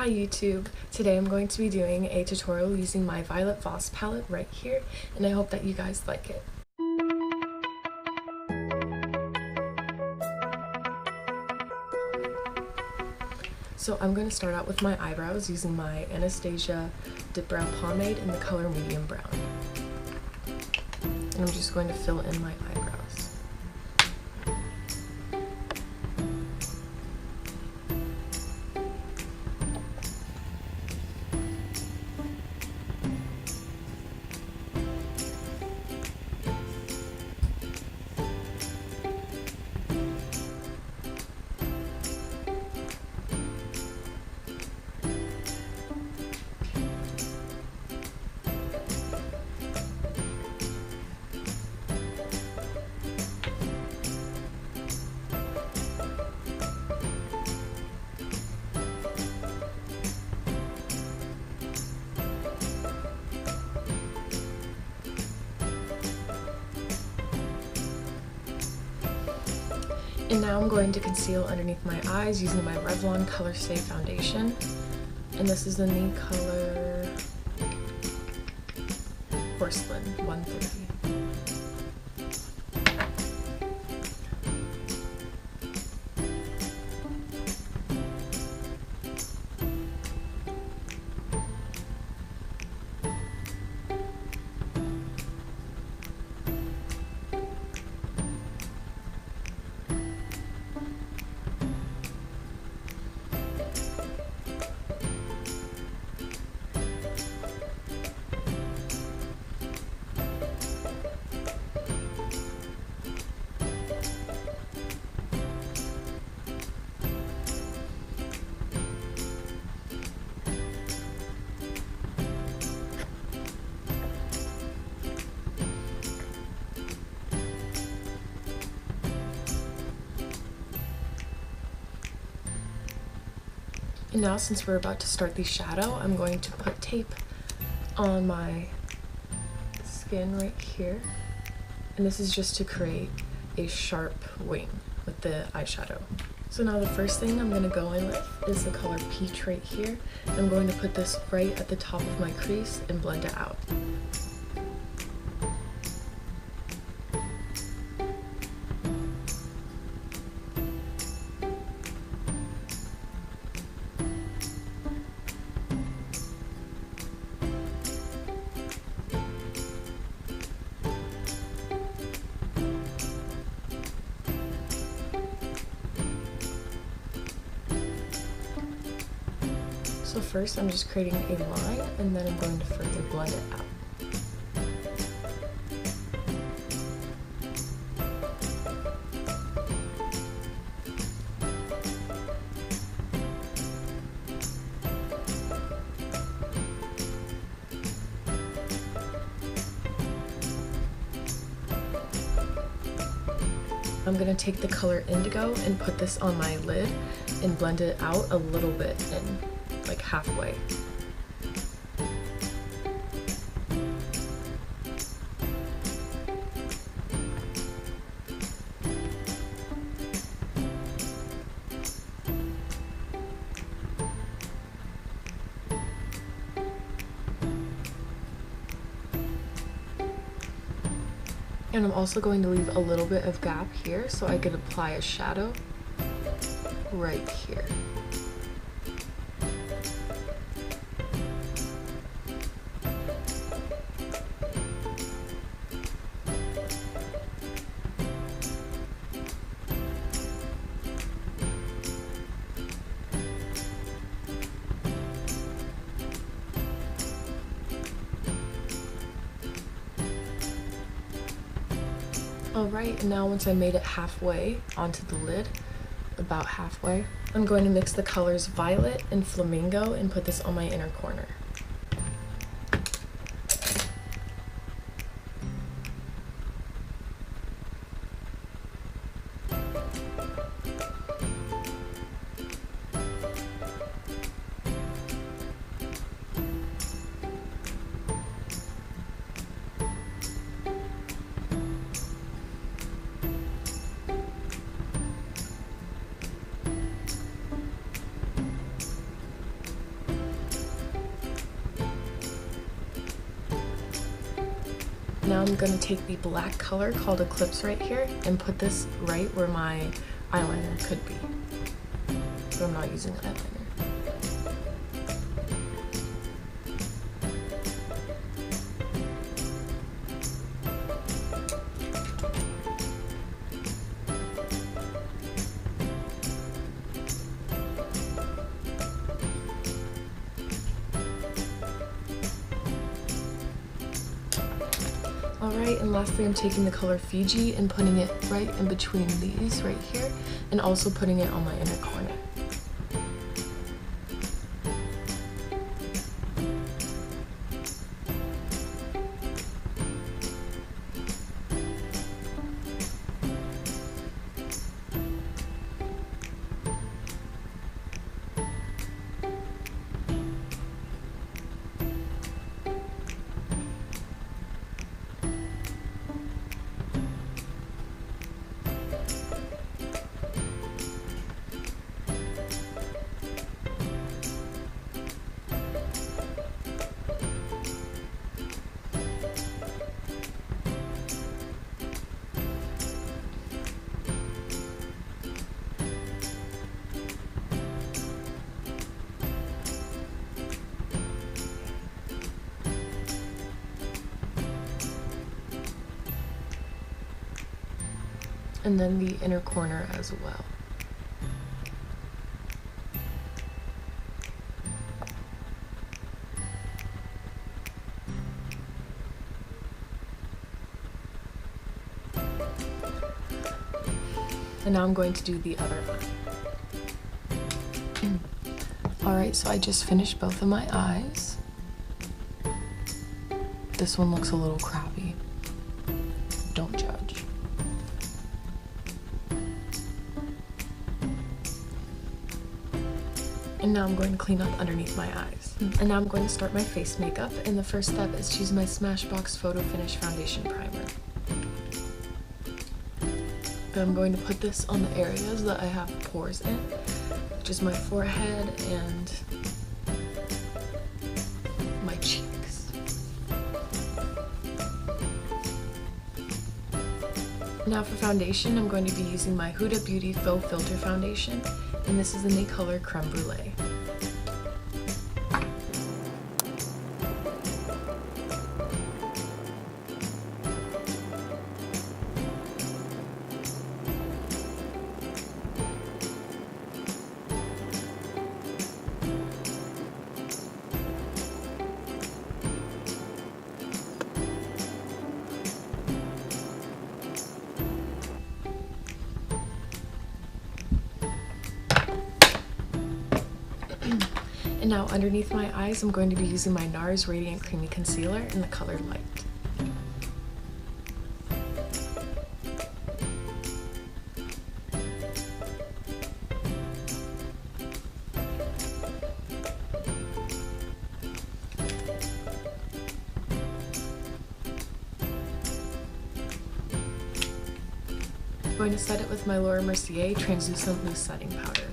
Hi YouTube! Today I'm going to be doing a tutorial using my Violet Voss palette right here, and I hope that you guys like it. So I'm going to start out with my eyebrows using my Anastasia Dip Brow Pomade in the color Medium Brown. And I'm just going to fill in my eyebrows. And now I'm going to conceal underneath my eyes using my Revlon Color Stay Foundation. And this is in the color Porcelain 130. And now, since we're about to start the shadow, I'm going to put tape on my skin right here. And this is just to create a sharp wing with the eyeshadow. So now the first thing I'm going to go in with is the color Peach right here. I'm going to put this right at the top of my crease and blend it out. So first I'm just creating a line, and then I'm going to further blend it out. I'm going to take the color Indigo and put this on my lid and blend it out a little bit in, like halfway. And I'm also going to leave a little bit of gap here so I could apply a shadow right here. Alright, now once I made it halfway onto the lid, about halfway, I'm going to mix the colors Violet and Flamingo and put this on my inner corner. Now I'm going to take the black color called Eclipse right here and put this right where my eyeliner could be. But I'm not using eyeliner. Alright, and lastly I'm taking the color Fiji and putting it right in between these right here, and also putting it on my inner corner. And then the inner corner as well. And now I'm going to do the other eye. Alright, so I just finished both of my eyes. This one looks a little crappy. Don't judge. And now I'm going to clean up underneath my eyes. And now I'm going to start my face makeup, and the first step is to use my Smashbox Photo Finish Foundation Primer. And I'm going to put this on the areas that I have pores in, which is my forehead and my cheeks. Now for foundation, I'm going to be using my Huda Beauty Faux Filter Foundation, and this is in the color Creme Brulee. And now underneath my eyes, I'm going to be using my NARS Radiant Creamy Concealer in the color Light. I'm going to set it with my Laura Mercier Translucent Loose Setting Powder.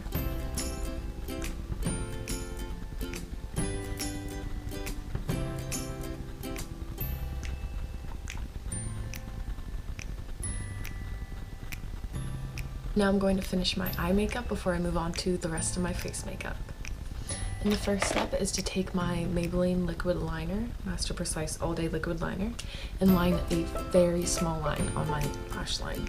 Now I'm going to finish my eye makeup before I move on to the rest of my face makeup. And the first step is to take my Maybelline liquid liner, Master Precise All Day Liquid Liner, and line a very small line on my lash line.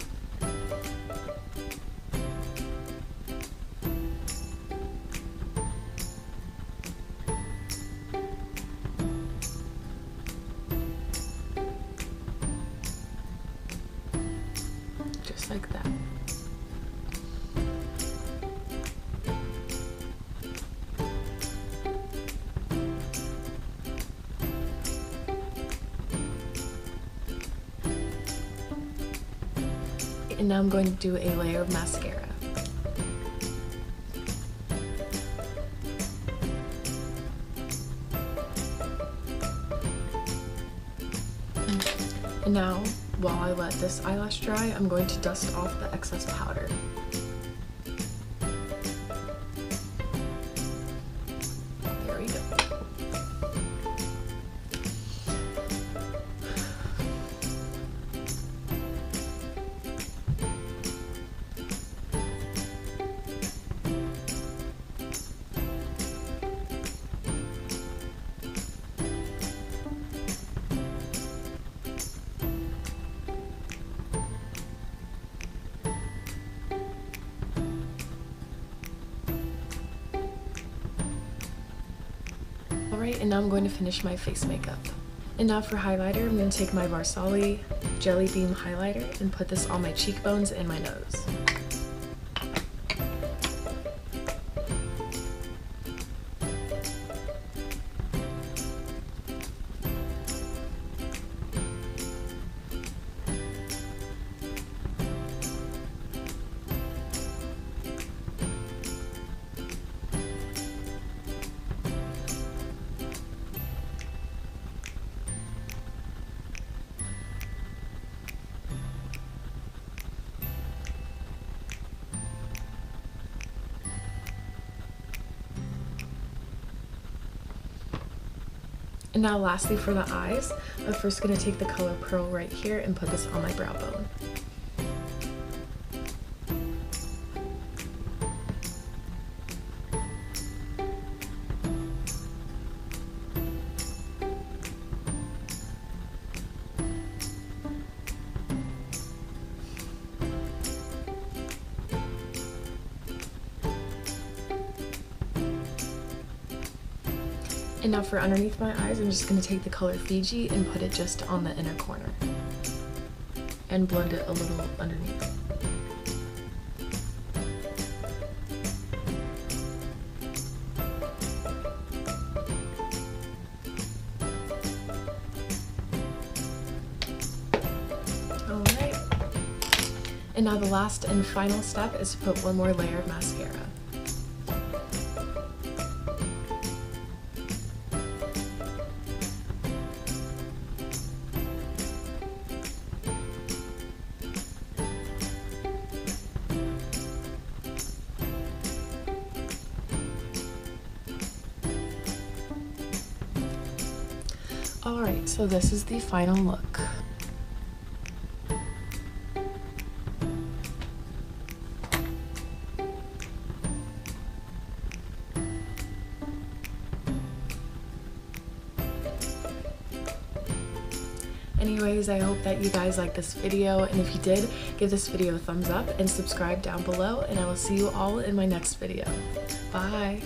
Just like that. And now I'm going to do a layer of mascara. And now, while I let this eyelash dry, I'm going to dust off the excess powder. There we go. Alright, and now I'm going to finish my face makeup. And now for highlighter, I'm going to take my Varsali Jelly Beam highlighter and put this on my cheekbones and my nose. And now lastly for the eyes, I'm first going to take the color Pearl right here and put this on my brow bone. And now for underneath my eyes, I'm just going to take the color Fiji and put it just on the inner corner and blend it a little underneath. Alright. And now the last and final step is to put one more layer of mascara. Alright, so this is the final look. Anyways, I hope that you guys liked this video, and if you did, give this video a thumbs up and subscribe down below, and I will see you all in my next video. Bye!